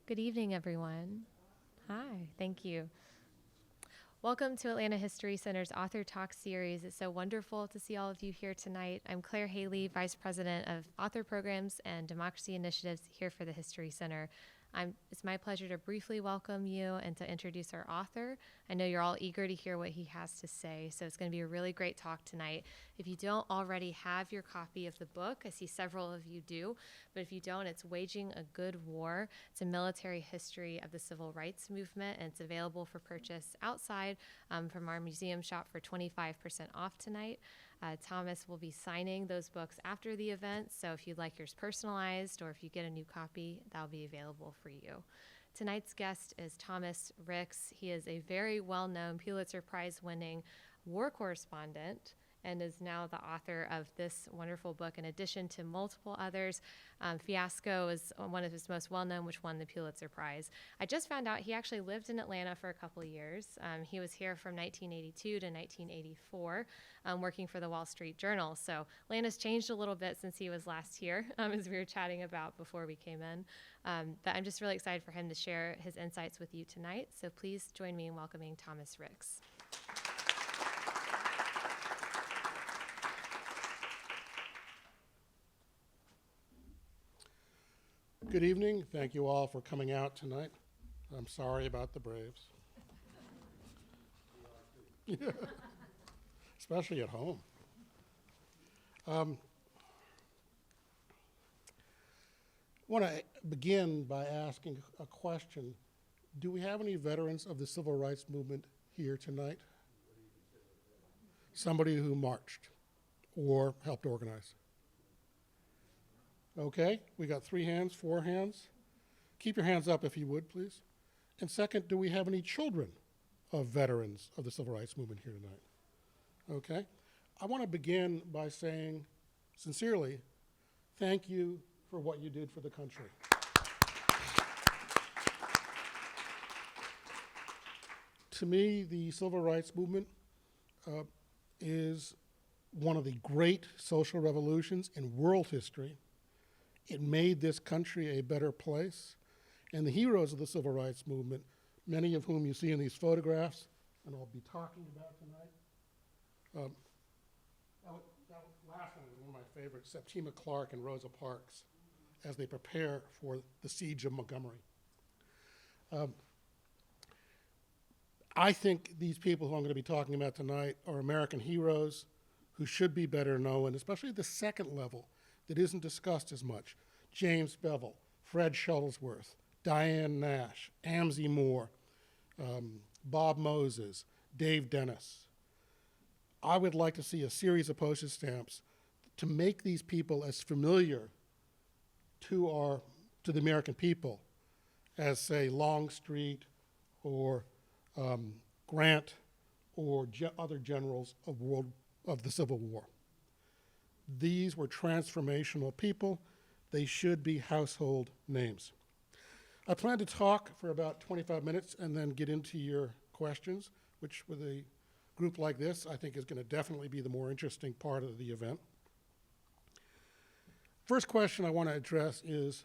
Good evening, everyone. Hi, thank you. Welcome to Atlanta History Center's Author Talk series. It's so wonderful to see all of you here tonight. I'm Claire Haley, Vice President of Author Programs and Democracy Initiatives here for the History Center. It's my pleasure to briefly welcome you and to introduce our author. I know you're all eager to hear what he has to say, so it's going to be a really great talk tonight. If you don't already have your copy of the book, I see several of you do, but if you don't, it's Waging a Good War. It's a military history of the civil rights movement, and it's available for purchase outside from our museum shop for 25% off tonight. Thomas will be signing those books after the event, so if you'd like yours personalized or if you get a new copy, that'll be available for you. Tonight's guest is Thomas Ricks. He is a very well-known Pulitzer Prize winning war correspondent and is now the author of this wonderful book, in addition to multiple others. Fiasco is one of his most well-known, which won the Pulitzer Prize. I just found out he actually lived in Atlanta for a couple of years. He was here from 1982 to 1984, working for the Wall Street Journal. So Atlanta's changed a little bit since he was last here, as we were chatting about before we came in. But I'm just really excited for him to share his insights with you tonight. So please join me in welcoming Thomas Ricks. Good evening. Thank you all for coming out tonight. I'm sorry about the Braves. Yeah. Especially at home. I want to begin by asking a question. Do we have any veterans of the civil rights movement here tonight? Somebody who marched or helped organize? Okay, we got 3 hands, 4 hands. Keep your hands up if you would, please. And second, do we have any children of veterans of the civil rights movement here tonight? Okay, I want to begin by saying, sincerely, thank you for what you did for the country. To me, the civil rights movement is one of the great social revolutions in world history. It made this country a better place. And the heroes of the civil rights movement, many of whom you see in these photographs, and I'll be talking about tonight. That last one was one of my favorites, Septima Clark and Rosa Parks, as they prepare for the siege of Montgomery. I think these people who I'm going to be talking about tonight are American heroes who should be better known, especially at the second level, that isn't discussed as much. James Bevel, Fred Shuttlesworth, Diane Nash, Amzie Moore, Bob Moses, Dave Dennis. I would like to see a series of postage stamps to make these people as familiar to the American people as, say, Longstreet or Grant or other generals of the Civil War. These were transformational people. They should be household names. I plan to talk for about 25 minutes and then get into your questions, which with a group like this, I think is going to definitely be the more interesting part of the event. First question I want to address is,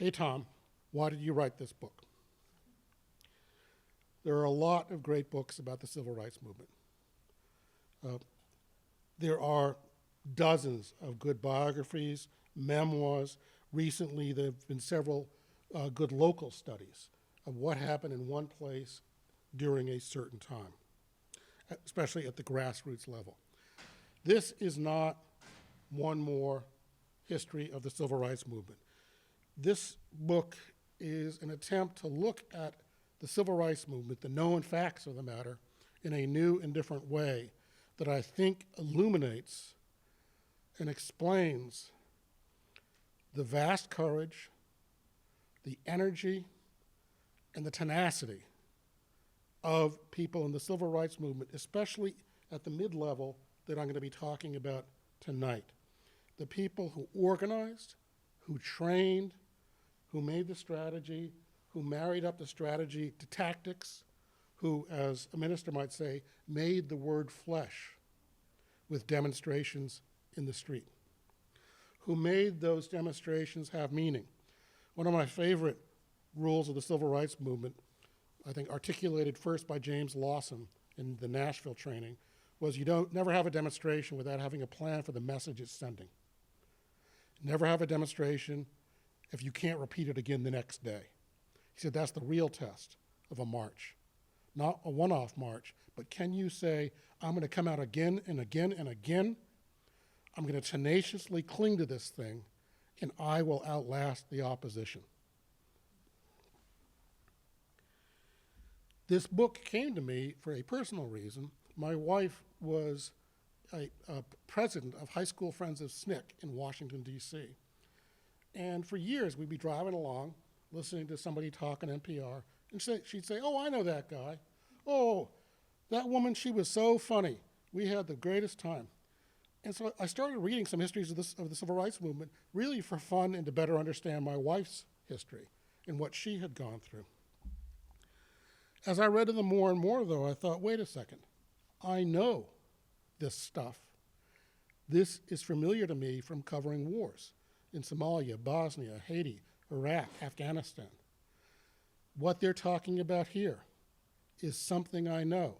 hey Tom, why did you write this book? There are a lot of great books about the civil rights movement. There are dozens of good biographies, memoirs. Recently, there have been several good local studies of what happened in one place during a certain time, especially at the grassroots level. This is not one more history of the civil rights movement. This book is an attempt to look at the civil rights movement, the known facts of the matter, in a new and different way that I think illuminates and explains the vast courage, the energy, and the tenacity of people in the civil rights movement, especially at the mid-level that I'm going to be talking about tonight. The people who organized, who trained, who made the strategy, who married up the strategy to tactics, who, as a minister might say, made the word flesh with demonstrations in the street, who made those demonstrations have meaning. One of my favorite rules of the civil rights movement, I think articulated first by James Lawson in the Nashville training, was you don't never have a demonstration without having a plan for the message it's sending. Never have a demonstration if you can't repeat it again the next day. He said that's the real test of a march. Not a one-off march, but can you say, I'm going to come out again and again and again, I'm going to tenaciously cling to this thing, and I will outlast the opposition. This book came to me for a personal reason. My wife was a president of High School Friends of SNCC in Washington, D.C. And for years, we'd be driving along, listening to somebody talk on NPR, and she'd say, oh, I know that guy. Oh, that woman, she was so funny. We had the greatest time. And so I started reading some histories of the civil rights movement, really for fun and to better understand my wife's history and what she had gone through. As I read them more and more, though, I thought, wait a second. I know this stuff. This is familiar to me from covering wars in Somalia, Bosnia, Haiti, Iraq, Afghanistan. What they're talking about here is something I know,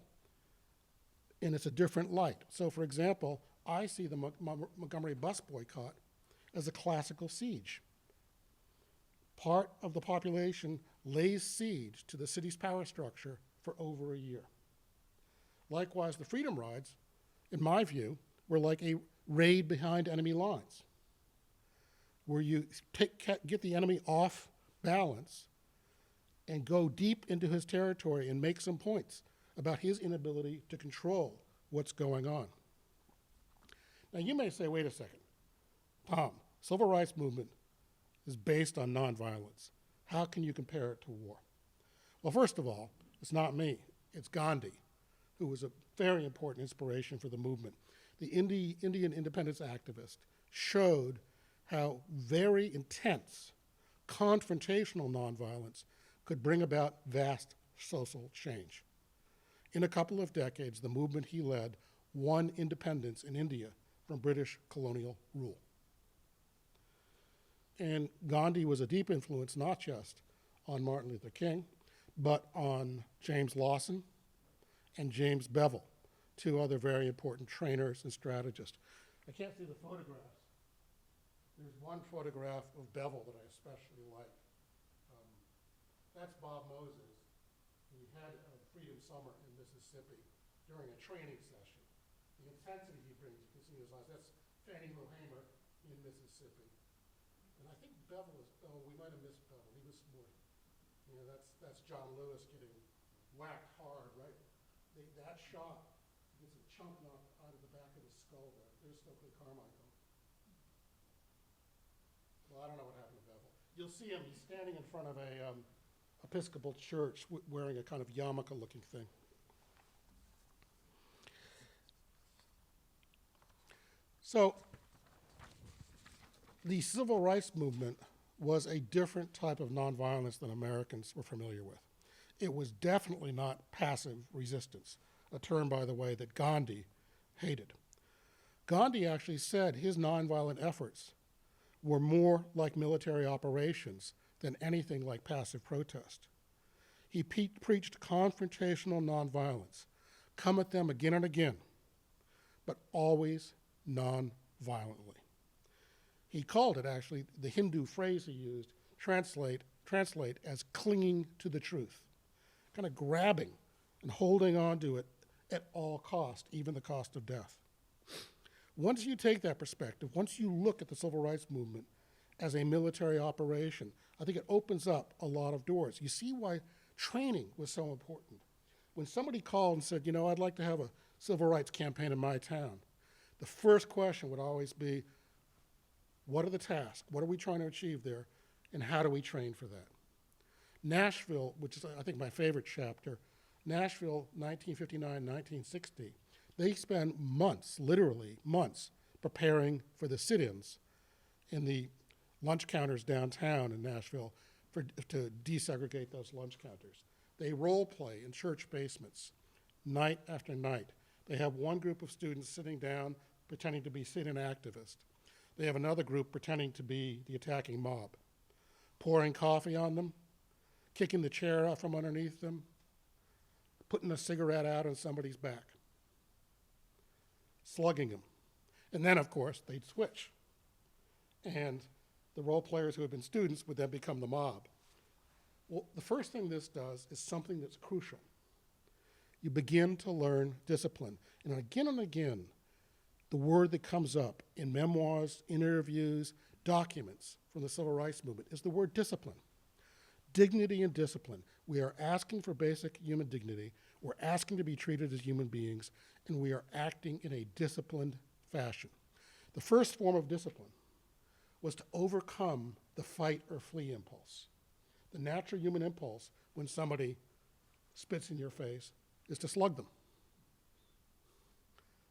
and it's a different light. So, for example, I see the Montgomery bus boycott as a classical siege. Part of the population lays siege to the city's power structure for over a year. Likewise, the freedom rides, in my view, were like a raid behind enemy lines, where you get the enemy off balance and go deep into his territory and make some points about his inability to control what's going on. Now, you may say, wait a second, Tom, civil rights movement is based on nonviolence. How can you compare it to war? Well, first of all, it's not me, it's Gandhi, who was a very important inspiration for the movement. The Indian independence activist showed how very intense, confrontational nonviolence could bring about vast social change. In a couple of decades, the movement he led won independence in India from British colonial rule. And Gandhi was a deep influence not just on Martin Luther King, but on James Lawson and James Bevel, two other very important trainers and strategists. I can't see the photographs. There's one photograph of Bevel that I especially like. That's Bob Moses. He had a Freedom Summer in Mississippi during a training session. The intensity he brings, you can see in his eyes, that's Fannie Lou Hamer in Mississippi. And I think Bevel is, oh, we might have missed Bevel. He was more, you know, that's John Lewis getting whacked hard, right? That shot gets a chunk knocked out of the back of his skull there. There's Stokely Carmichael. Well, I don't know what happened to Bevel. You'll see him, he's standing in front of a Episcopal church wearing a kind of yarmulke-looking thing. So, the civil rights movement was a different type of nonviolence than Americans were familiar with. It was definitely not passive resistance, a term, by the way, that Gandhi hated. Gandhi actually said his nonviolent efforts were more like military operations than anything like passive protest. He preached confrontational nonviolence. Come at them again and again, but always non-violently. He called it, actually, the Hindu phrase he used, translate as clinging to the truth, kind of grabbing and holding on to it at all cost, even the cost of death. Once you take that perspective, once you look at the civil rights movement as a military operation, I think it opens up a lot of doors. You see why training was so important. When somebody called and said, you know, I'd like to have a civil rights campaign in my town, the first question would always be, what are the tasks? What are we trying to achieve there? And how do we train for that? Nashville, which is, I think, my favorite chapter, Nashville, 1959-1960, they spend months, literally months, preparing for the sit-ins in the lunch counters downtown in Nashville to desegregate those lunch counters. They role play in church basements night after night. They have one group of students sitting down pretending to be sit-in activists. They have another group pretending to be the attacking mob, pouring coffee on them, kicking the chair out from underneath them, putting a cigarette out on somebody's back, slugging them. And then, of course, they'd switch. And the role players who had been students would then become the mob. Well, the first thing this does is something that's crucial. You begin to learn discipline. And again, the word that comes up in memoirs, interviews, documents from the civil rights movement is the word discipline. Dignity and discipline. We are asking for basic human dignity. We're asking to be treated as human beings, and we are acting in a disciplined fashion. The first form of discipline was to overcome the fight or flee impulse. The natural human impulse when somebody spits in your face is to slug them.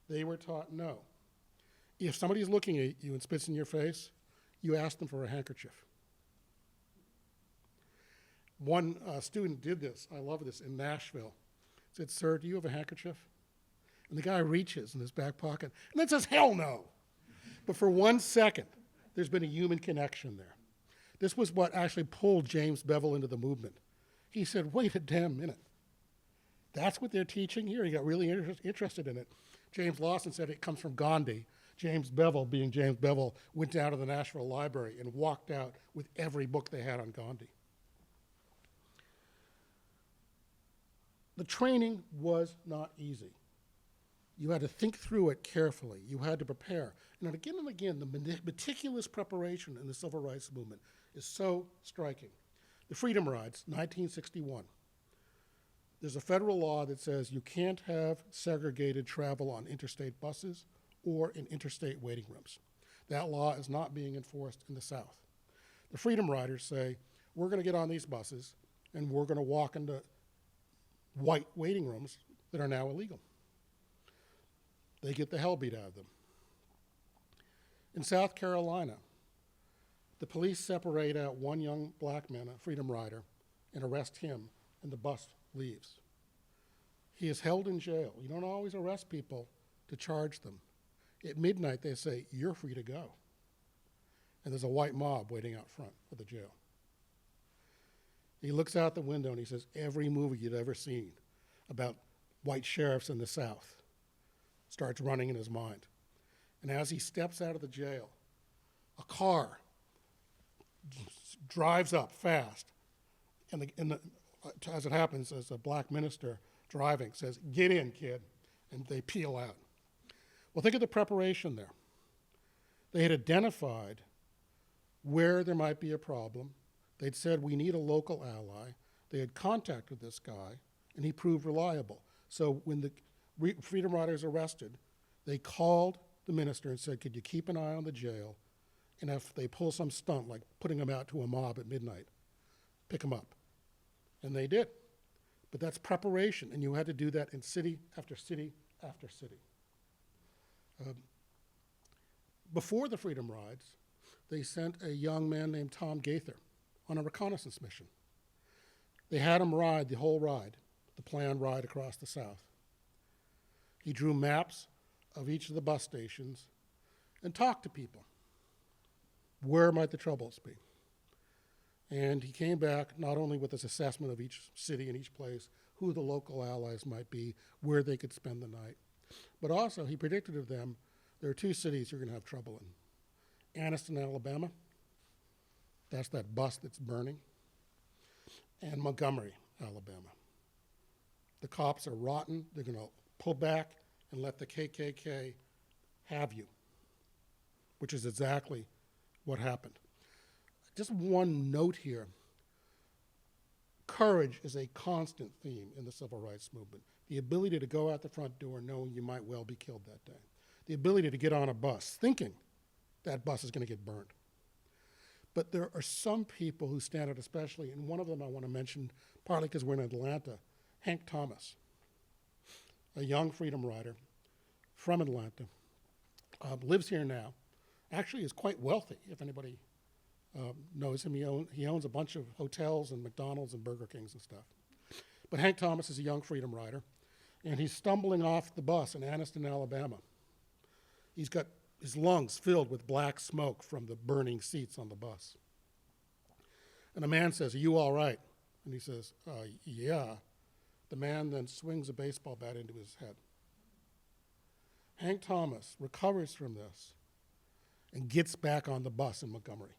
They were taught no. If somebody's looking at you and spits in your face, you ask them for a handkerchief. One student did this, I love this, in Nashville. Said, "Sir, do you have a handkerchief?" And the guy reaches in his back pocket and then says, "Hell no." But for 1 second, there's been a human connection there. This was what actually pulled James Bevel into the movement. He said, "Wait a damn minute. That's what they're teaching here?" He got really interested in it. James Lawson said it comes from Gandhi. James Bevel, being James Bevel, went down to the Nashville Library and walked out with every book they had on Gandhi. The training was not easy. You had to think through it carefully. You had to prepare. And again, the meticulous preparation in the civil rights movement is so striking. The Freedom Rides, 1961. There's a federal law that says you can't have segregated travel on interstate buses or in interstate waiting rooms. That law is not being enforced in the South. The Freedom Riders say, we're going to get on these buses and we're going to walk into white waiting rooms that are now illegal. They get the hell beat out of them. In South Carolina, the police separate out one young black man, a Freedom Rider, and arrest him, and the bus leaves. He is held in jail. You don't always arrest people to charge them. At midnight, they say, "You're free to go." And there's a white mob waiting out front of the jail. He looks out the window and he says, every movie you'd ever seen about white sheriffs in the South starts running in his mind. And as he steps out of the jail, a car drives up fast. And as it happens, as a black minister driving says, "Get in, kid," and they peel out. Well, think of the preparation there. They had identified where there might be a problem. They'd said, we need a local ally. They had contacted this guy, and he proved reliable. So when the Freedom Riders arrested, they called the minister and said, could you keep an eye on the jail? And if they pull some stunt, like putting them out to a mob at midnight, pick them up. And they did. But that's preparation, and you had to do that in city after city after city. Before the Freedom Rides, they sent a young man named Tom Gaither on a reconnaissance mission. They had him ride the whole ride, the planned ride across the South. He drew maps of each of the bus stations and talked to people. Where might the troubles be? And he came back not only with his assessment of each city and each place, who the local allies might be, where they could spend the night, but also he predicted of them, there are two cities you're going to have trouble in. Anniston, Alabama, that's that bus that's burning, and Montgomery, Alabama. The cops are rotten. They're going to pull back and let the KKK have you, which is exactly what happened. Just one note here. Courage is a constant theme in the civil rights movement. The ability to go out the front door knowing you might well be killed that day. The ability to get on a bus thinking that bus is going to get burned. But there are some people who stand out especially, and one of them I want to mention, partly because we're in Atlanta, Hank Thomas, a young freedom rider from Atlanta, lives here now, actually is quite wealthy, if anybody knows him. He owns a bunch of hotels and McDonald's and Burger Kings and stuff. But Hank Thomas is a young freedom rider, and he's stumbling off the bus in Anniston, Alabama. He's got his lungs filled with black smoke from the burning seats on the bus. And a man says, "Are you all right?" And he says, yeah. The man then swings a baseball bat into his head. Hank Thomas recovers from this and gets back on the bus in Montgomery.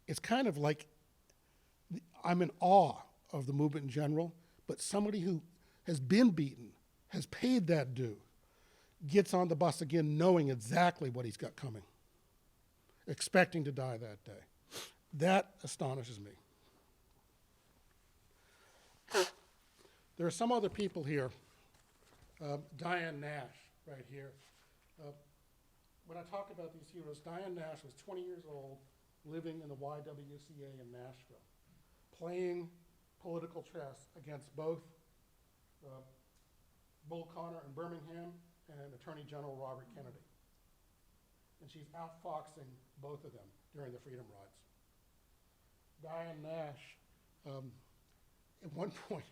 It's kind of like, I'm in awe of the movement in general, but somebody who has been beaten, has paid that due, gets on the bus again knowing exactly what he's got coming, expecting to die that day. That astonishes me. There are some other people here. Diane Nash, right here. When I talk about these heroes, Diane Nash was 20 years old, living in the YWCA in Nashville, playing political chess against both Bull Connor in Birmingham and Attorney General Robert Kennedy. And she's outfoxing both of them during the Freedom Rides. Diane Nash, at one point,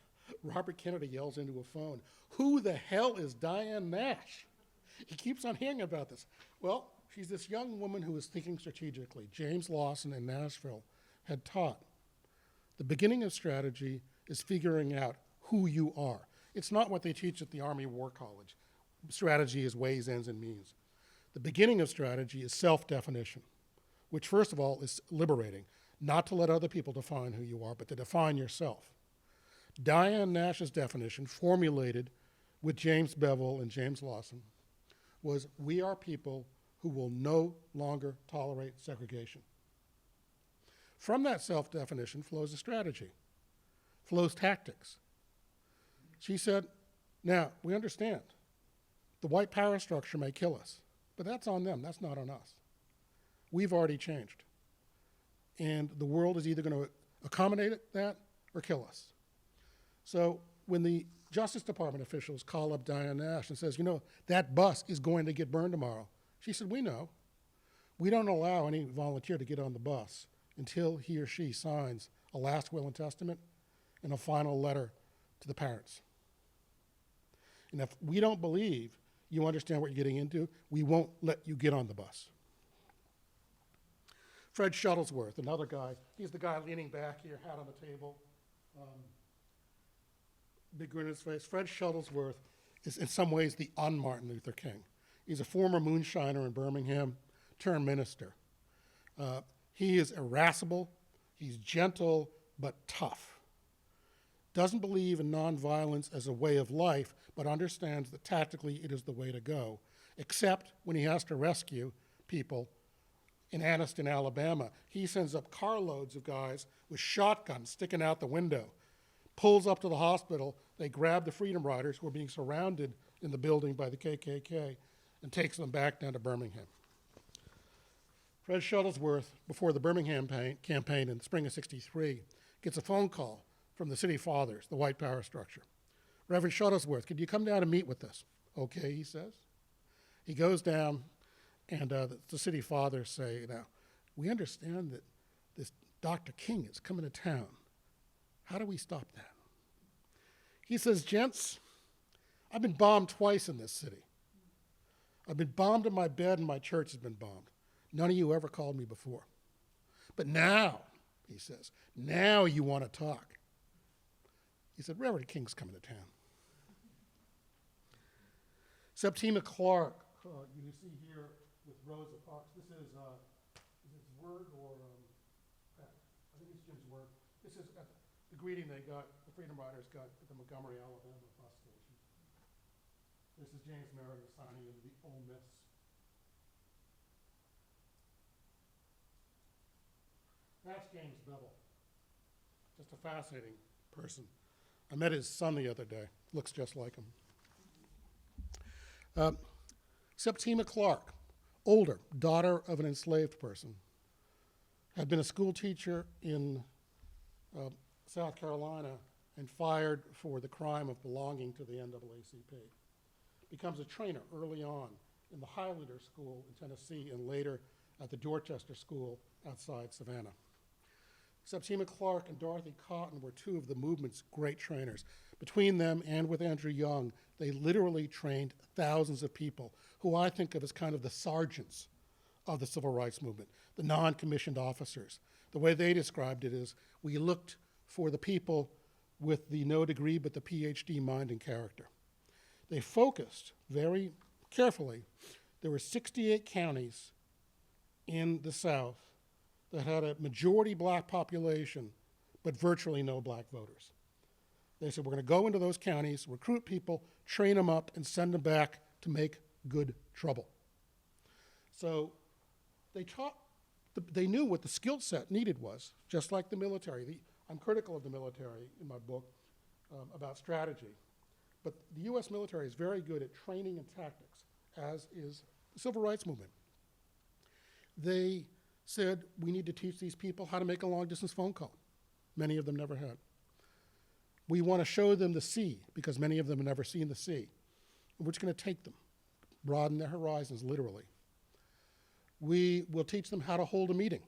Robert Kennedy yells into a phone, "Who the hell is Diane Nash?" He keeps on hearing about this. Well, she's this young woman who is thinking strategically. James Lawson in Nashville had taught. The beginning of strategy is figuring out who you are. It's not what they teach at the Army War College. Strategy is ways, ends, and means. The beginning of strategy is self-definition, which first of all is liberating, not to let other people define who you are, but to define yourself. Diane Nash's definition, formulated with James Bevel and James Lawson, was, we are people who will no longer tolerate segregation. From that self-definition flows a strategy, flows tactics. She said, now, we understand the white power structure may kill us, but that's on them, that's not on us. We've already changed. And the world is either going to accommodate that or kill us. So when the Justice Department officials call up Diane Nash and says, you know, that bus is going to get burned tomorrow, she said, we know. We don't allow any volunteer to get on the bus until he or she signs a last will and testament and a final letter to the parents. And if we don't believe you understand what you're getting into, we won't let you get on the bus. Fred Shuttlesworth, another guy, he's the guy leaning back here, hat on the table, big grin on his face. Fred Shuttlesworth is in some ways the un-Martin Luther King. He's a former moonshiner in Birmingham, turned minister. He is irascible, he's gentle, but tough. Doesn't believe in nonviolence as a way of life, but understands that tactically it is the way to go, except when he has to rescue people. In Anniston, Alabama, he sends up carloads of guys with shotguns sticking out the window, pulls up to the hospital, they grab the Freedom Riders who are being surrounded in the building by the KKK and takes them back down to Birmingham. Fred Shuttlesworth, before the Birmingham campaign in the spring of '63, gets a phone call from the city fathers, the white power structure. Reverend Shuttlesworth, could you come down and meet with us? Okay, he says. He goes down, and the city fathers say, now, we understand that this Dr. King is coming to town. How do we stop that? He says, gents, I've been bombed twice in this city. I've been bombed in my bed and my church has been bombed. None of you ever called me before. But now, he says, now you want to talk. He said, Reverend King's coming to town. Septima Clark, you see here with Rosa Parks. This is Word or, I think it's Jim's Word. This is the greeting they got, the Freedom Riders got at the Montgomery, Alabama bus station. This is James Meredith signing in the Ole Miss. That's James Bevel. Just a fascinating person. I met his son the other day. Looks just like him. Septima Clark, older, daughter of an enslaved person, had been a school teacher in South Carolina and fired for the crime of belonging to the NAACP. Becomes a trainer early on in the Highlander School in Tennessee and later at the Dorchester School outside Savannah. Septima Clark and Dorothy Cotton were two of the movement's great trainers. Between them and with Andrew Young, they literally trained thousands of people who I think of as kind of the sergeants of the civil rights movement, the non-commissioned officers. The way they described it is, we looked for the people with the no degree but the PhD mind and character. They focused very carefully. There were 68 counties in the South that had a majority black population but virtually no black voters. They said, we're going to go into those counties, recruit people, train them up, and send them back to make good trouble. So they knew what the skill set needed was, just like the military. I'm critical of the military in my book about strategy, but the US military is very good at training and tactics, as is the civil rights movement. They said, we need to teach these people how to make a long-distance phone call. Many of them never had. We want to show them the sea, because many of them have never seen the sea. We're just going to take them, broaden their horizons, literally. We will teach them how to hold a meeting.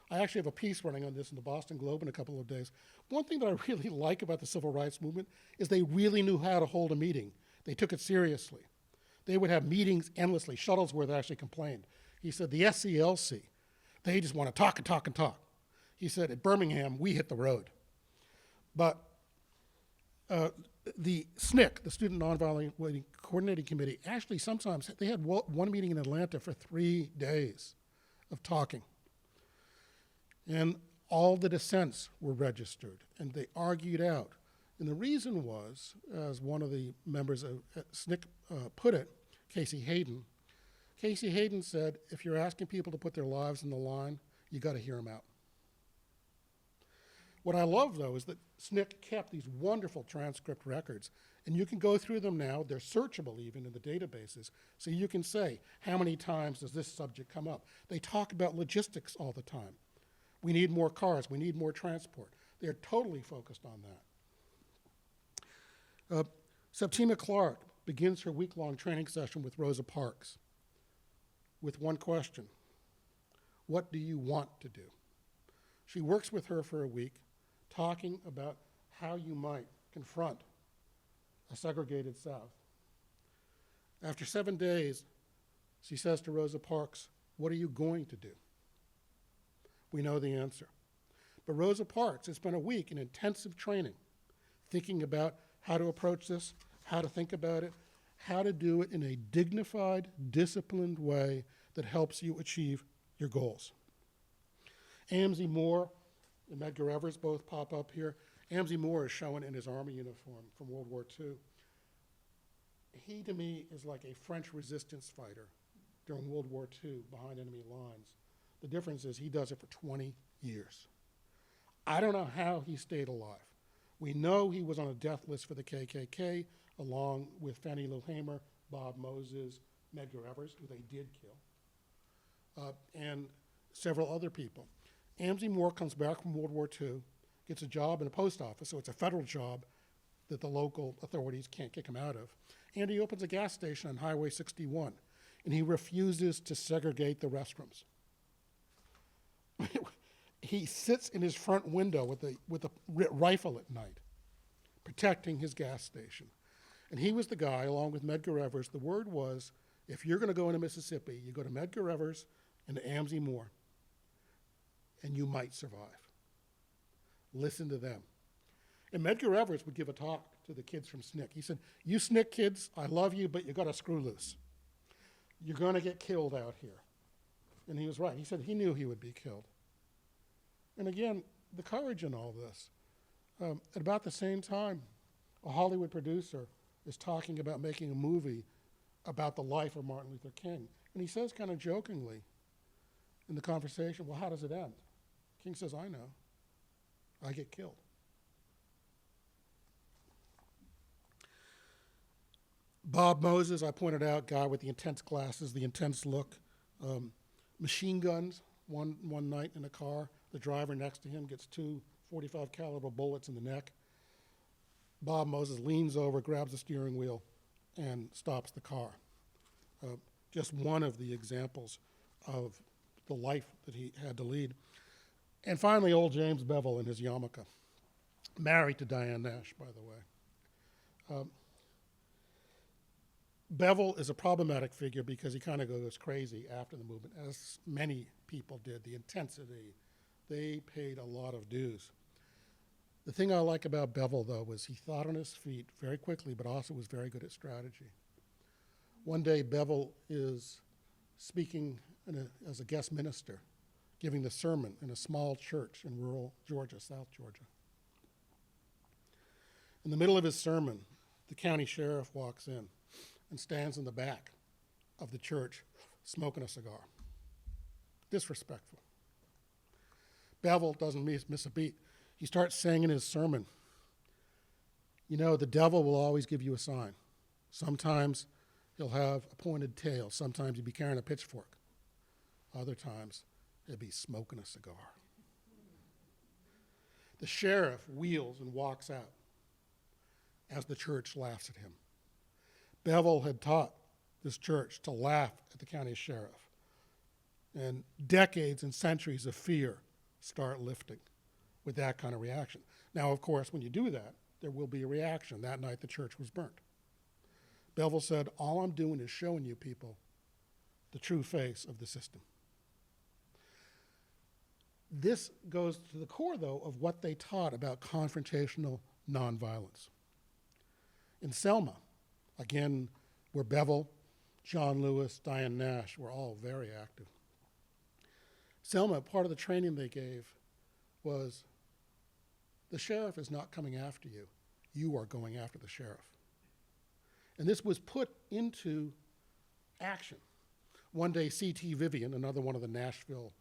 I actually have a piece running on this in the Boston Globe in a couple of days. One thing that I really like about the civil rights movement is they really knew how to hold a meeting. They took it seriously. They would have meetings endlessly. Shuttlesworth actually complained. He said, the SCLC, they just want to talk and talk and talk. He said, at Birmingham, we hit the road. But the SNCC, the Student Nonviolent Coordinating Committee, actually sometimes, they had one meeting in Atlanta for 3 days of talking. And all the dissents were registered, and they argued out. And the reason was, as one of the members of SNCC put it, Casey Hayden said, if you're asking people to put their lives on the line, you got to hear them out. What I love, though, is that SNCC kept these wonderful transcript records, and you can go through them now. They're searchable even in the databases, so you can say, how many times does this subject come up? They talk about logistics all the time. We need more cars. We need more transport. They're totally focused on that. Septima Clark begins her week-long training session with Rosa Parks with one question: what do you want to do? She works with her for a week, talking about how you might confront a segregated South. After 7 days, she says to Rosa Parks, what are you going to do? We know the answer. But Rosa Parks has spent a week in intensive training, thinking about how to approach this, how to think about it, how to do it in a dignified, disciplined way that helps you achieve your goals. Amzie Moore and Medgar Evers both pop up here. Amzie Moore is shown in his army uniform from World War II. He, to me, is like a French resistance fighter during World War II behind enemy lines. The difference is he does it for 20 years. I don't know how he stayed alive. We know he was on a death list for the KKK, along with Fannie Lou Hamer, Bob Moses, Medgar Evers, who they did kill, and several other people. Amzie Moore comes back from World War II, gets a job in a post office, so it's a federal job that the local authorities can't kick him out of. And he opens a gas station on Highway 61, and he refuses to segregate the restrooms. He sits in his front window with a rifle at night, protecting his gas station. And he was the guy, along with Medgar Evers. The word was, if you're going to go into Mississippi, you go to Medgar Evers and to Amzie Moore, and you might survive. Listen to them. And Medgar Evers would give a talk to the kids from SNCC. He said, you SNCC kids, I love you, but you got to screw loose. You're going to get killed out here. And he was right. He said he knew he would be killed. And again, the courage in all this. At about the same time, a Hollywood producer is talking about making a movie about the life of Martin Luther King. And he says kind of jokingly in the conversation, well, how does it end? King says, I know. I get killed. Bob Moses, I pointed out, guy with the intense glasses, the intense look. Machine guns one night in a car. The driver next to him gets 2 .45 caliber bullets in the neck. Bob Moses leans over, grabs the steering wheel, and stops the car. Just one of the examples of the life that he had to lead. And finally, old James Bevel and his yarmulke, married to Diane Nash, by the way. Bevel is a problematic figure because he kind of goes crazy after the movement, as many people did, the intensity. They paid a lot of dues. The thing I like about Bevel, though, was he thought on his feet very quickly, but also was very good at strategy. One day, Bevel is speaking as a guest minister, giving the sermon in a small church in rural Georgia, South Georgia. In the middle of his sermon, the county sheriff walks in and stands in the back of the church smoking a cigar. Disrespectful. Bevel doesn't miss a beat. He starts saying in his sermon, you know, the devil will always give you a sign. Sometimes he'll have a pointed tail. Sometimes he'll be carrying a pitchfork. Other times he'll be smoking a cigar. The sheriff wheels and walks out as the church laughs at him. Bevel had taught this church to laugh at the county sheriff. And decades and centuries of fear start lifting with that kind of reaction. Now, of course, when you do that, there will be a reaction. That night, the church was burnt. Bevel said, all I'm doing is showing you people the true face of the system. This goes to the core, though, of what they taught about confrontational nonviolence. In Selma, again, where Bevel, John Lewis, Diane Nash were all very active. Selma, part of the training they gave was the sheriff is not coming after you. You are going after the sheriff. And this was put into action. One day, C.T. Vivian, another one of the Nashville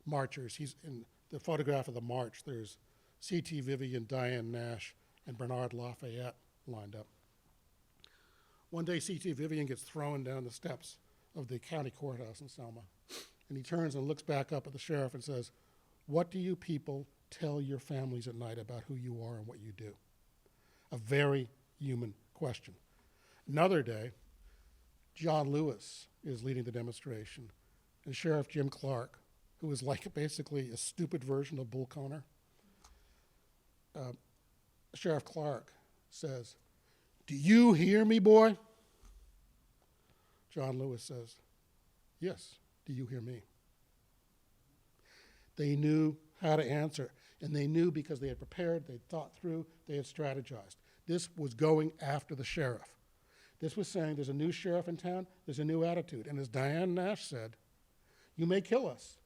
marchers, he's in the photograph of the march, there's C.T. Vivian, Diane Nash, and Bernard Lafayette lined up. One day, C.T. Vivian gets thrown down the steps of the county courthouse in Selma, and he turns and looks back up at the sheriff and says, what do you people tell your families at night about who you are and what you do? A very human question. Another day, John Lewis is leading the demonstration, and Sheriff Jim Clark, who is like basically a stupid version of Bull Connor, Sheriff Clark says, do you hear me, boy? John Lewis says, yes, do you hear me? They knew how to answer, and they knew because they had prepared, they had thought through, they had strategized. This was going after the sheriff. This was saying there's a new sheriff in town, there's a new attitude. And as Diane Nash said, you may kill us,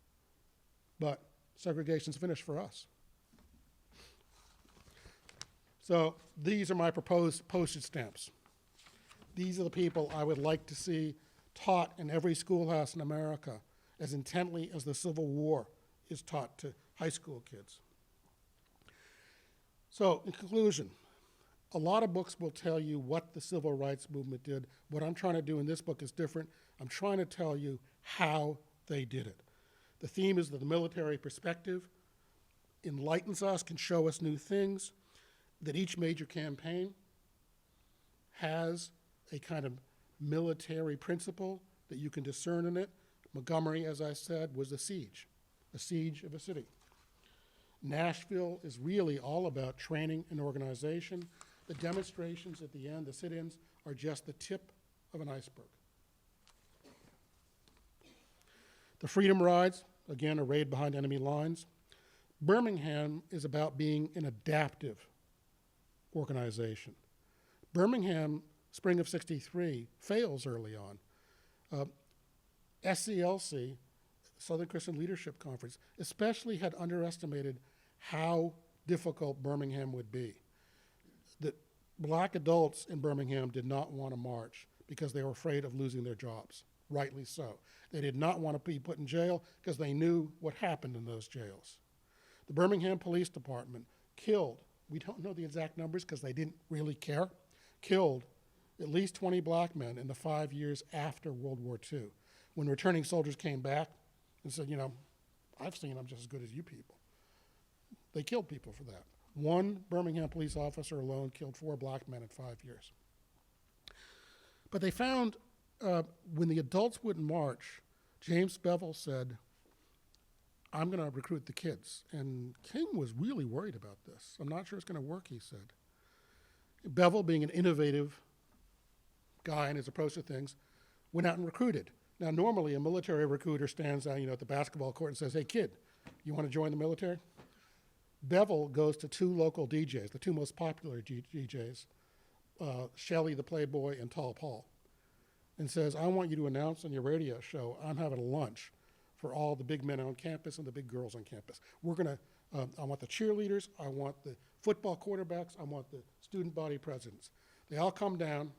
but segregation's finished for us. So these are my proposed postage stamps. These are the people I would like to see taught in every schoolhouse in America as intently as the Civil War is taught to high school kids. So in conclusion, a lot of books will tell you what the civil rights movement did. What I'm trying to do in this book is different. I'm trying to tell you how they did it. The theme is that the military perspective enlightens us, can show us new things, that each major campaign has a kind of military principle that you can discern in it. Montgomery, as I said, was a siege of a city. Nashville is really all about training and organization. The demonstrations at the end, the sit-ins, are just the tip of an iceberg. The Freedom Rides, again, a raid behind enemy lines. Birmingham is about being an adaptive organization. Birmingham, spring of '63, fails early on. SCLC, Southern Christian Leadership Conference, especially had underestimated how difficult Birmingham would be. That black adults in Birmingham did not want to march because they were afraid of losing their jobs, rightly so. They did not want to be put in jail because they knew what happened in those jails. The Birmingham Police Department killed, we don't know the exact numbers because they didn't really care, killed at least 20 black men in the 5 years after World War II. When returning soldiers came back and said, you know, I've seen them just as good as you people. They killed people for that. One Birmingham police officer alone killed 4 black men in 5 years. But they found when the adults wouldn't march, James Bevel said, I'm going to recruit the kids. And King was really worried about this. I'm not sure it's going to work, he said. Bevel, being an innovative guy in his approach to things, went out and recruited. Now, normally a military recruiter stands out, at the basketball court and says, hey, kid, you want to join the military? Bevel goes to two local DJs, the two most popular DJs, Shelley the Playboy and Tall Paul, and says, I want you to announce on your radio show, I'm having a lunch for all the big men on campus and the big girls on campus. I want the cheerleaders, I want the football quarterbacks, I want the student body presidents. They all come down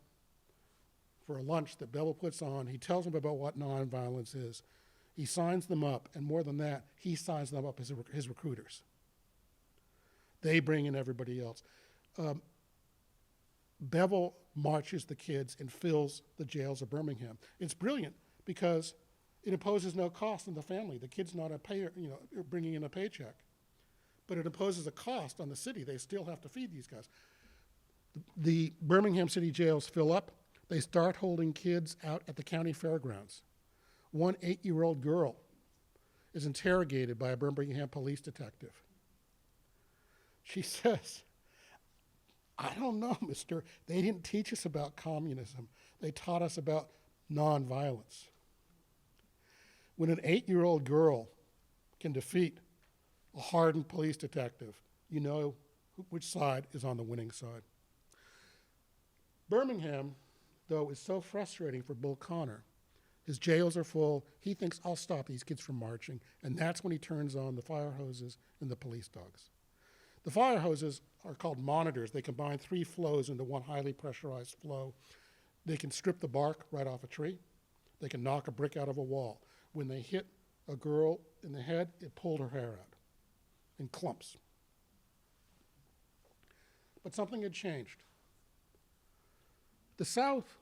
for a lunch that Bevel puts on. He tells them about what nonviolence is. He signs them up, and more than that, he signs them up as his recruiters. They bring in everybody else. Bevel marches the kids and fills the jails of Birmingham. It's brilliant because it imposes no cost on the family. The kid's not a payer, bringing in a paycheck. But it imposes a cost on the city. They still have to feed these guys. The Birmingham city jails fill up. They start holding kids out at the county fairgrounds. One 8-year-old girl is interrogated by a Birmingham police detective. She says, I don't know, mister. They didn't teach us about communism. They taught us about nonviolence. When an 8-year-old girl can defeat a hardened police detective, you know which side is on the winning side. Birmingham, though, is so frustrating for Bull Connor. His jails are full. He thinks, I'll stop these kids from marching. And that's when he turns on the fire hoses and the police dogs. The fire hoses are called monitors. They combine 3 flows into one highly pressurized flow. They can strip the bark right off a tree. They can knock a brick out of a wall. When they hit a girl in the head, it pulled her hair out in clumps. But something had changed. The South,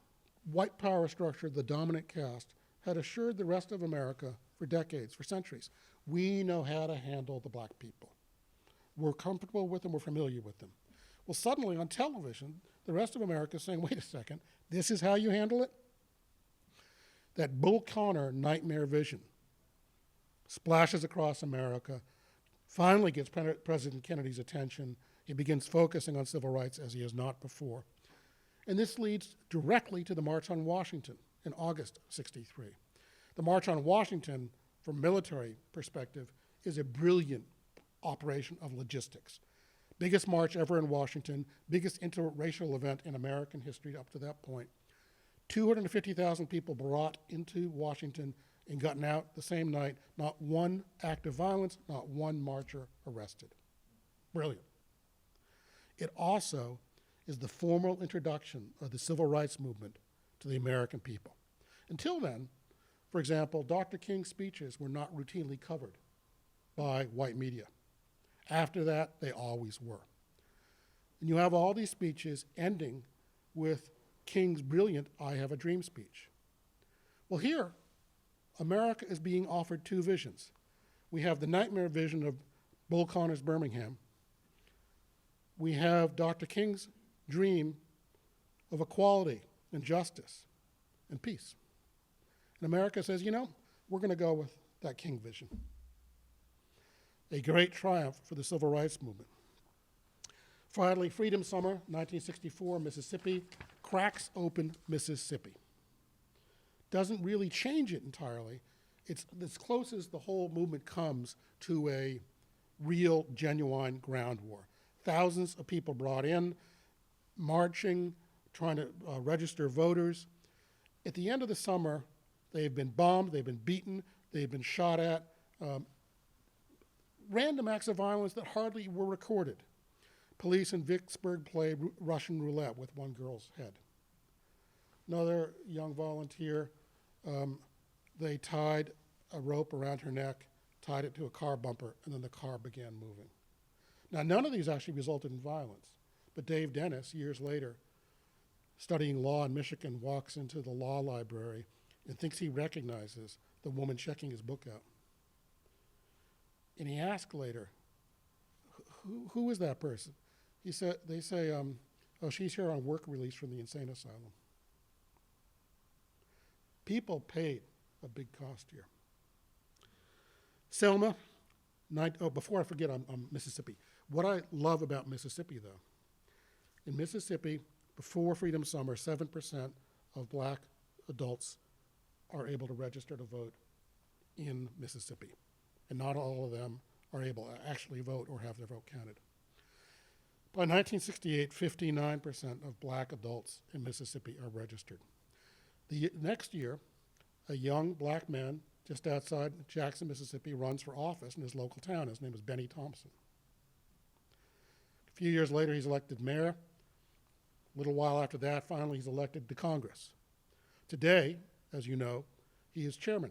white power structure, the dominant caste, had assured the rest of America for decades, for centuries, we know how to handle the black people. We're comfortable with them, we're familiar with them. Well, suddenly on television, the rest of America is saying, wait a second, this is how you handle it? That Bull Connor nightmare vision splashes across America, finally gets President Kennedy's attention. He begins focusing on civil rights as he has not before. And this leads directly to the March on Washington in August of '63. The March on Washington, from military perspective, is a brilliant operation of logistics. Biggest march ever in Washington, biggest interracial event in American history up to that point. 250,000 people brought into Washington and gotten out the same night. Not one act of violence, not one marcher arrested. Brilliant. It also is the formal introduction of the civil rights movement to the American people. Until then, for example, Dr. King's speeches were not routinely covered by white media. After that, they always were. And you have all these speeches ending with King's brilliant I Have a Dream speech. Well, here, America is being offered 2 visions. We have the nightmare vision of Bull Connor's Birmingham. We have Dr. King's dream of equality and justice and peace. And America says, we're going to go with that King vision. A great triumph for the civil rights movement. Finally, Freedom Summer, 1964, Mississippi, cracks open Mississippi. Doesn't really change it entirely. It's as close as the whole movement comes to a real, genuine ground war. Thousands of people brought in, marching, trying to register voters. At the end of the summer, they've been bombed, they've been beaten, they've been shot at. Random acts of violence that hardly were recorded. Police in Vicksburg played Russian roulette with one girl's head. Another young volunteer, they tied a rope around her neck, tied it to a car bumper, and then the car began moving. Now, none of these actually resulted in violence, but Dave Dennis, years later, studying law in Michigan, walks into the law library and thinks he recognizes the woman checking his book out. And he asked later, who is that person? They say, oh, she's here on work release from the insane asylum. People paid a big cost here. Selma, before I forget, I'm Mississippi. What I love about Mississippi, though, in Mississippi, before Freedom Summer, 7% of black adults are able to register to vote in Mississippi. And not all of them are able to actually vote or have their vote counted. By 1968, 59% of black adults in Mississippi are registered. The next year, a young black man just outside Jackson, Mississippi, runs for office in his local town. His name is Benny Thompson. A few years later, he's elected mayor. A little while after that, finally, he's elected to Congress. Today, as you know, he is chairman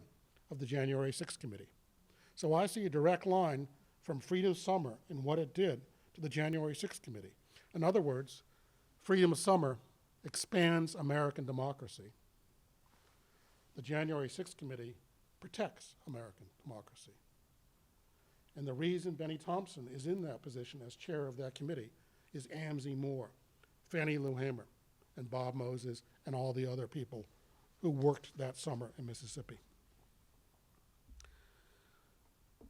of the January 6th committee. So I see a direct line from Freedom Summer and what it did to the January 6th committee. In other words, Freedom Summer expands American democracy. The January 6th committee protects American democracy. And the reason Benny Thompson is in that position as chair of that committee is Amzie Moore, Fannie Lou Hamer, and Bob Moses, and all the other people who worked that summer in Mississippi.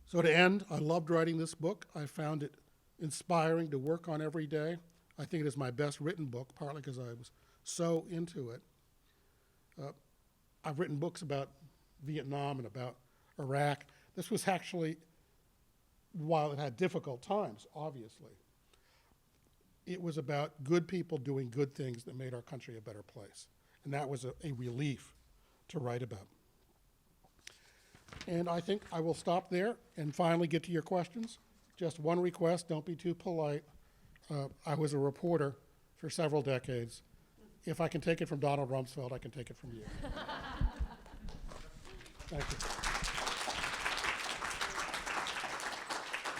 So to end, I loved writing this book. I found it inspiring to work on every day. I think it is my best written book, partly because I was so into it. I've written books about Vietnam and about Iraq. This was actually, while it had difficult times, obviously, it was about good people doing good things that made our country a better place. And that was a relief to write about. And I think I will stop there and finally get to your questions. Just one request, don't be too polite. I was a reporter for several decades. If I can take it from Donald Rumsfeld, I can take it from you. Thank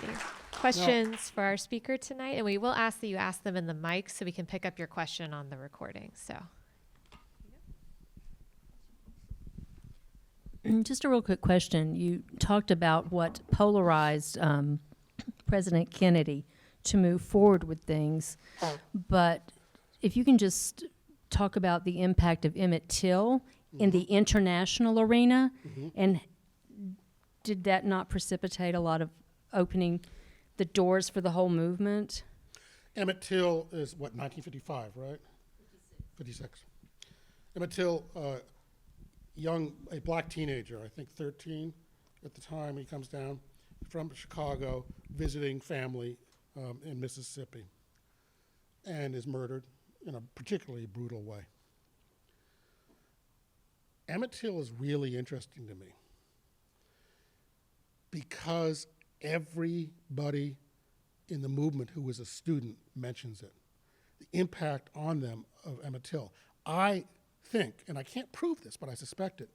you. Questions for our speaker tonight? And we will ask that you ask them in the mic so we can pick up your question on the recording. So, just a real quick question. You talked about what polarized President Kennedy to move forward with things, but if you can just talk about the impact of Emmett Till in the international arena, and did that not precipitate a lot of opening the doors for the whole movement? Emmett Till is, what, 1955, right? 56. Emmett Till, a black teenager, I think 13 at the time, he comes down from Chicago, visiting family in Mississippi, and is murdered in a particularly brutal way. Emmett Till is really interesting to me because everybody in the movement who was a student mentions it, the impact on them of Emmett Till. I think, and I can't prove this, but I suspect it,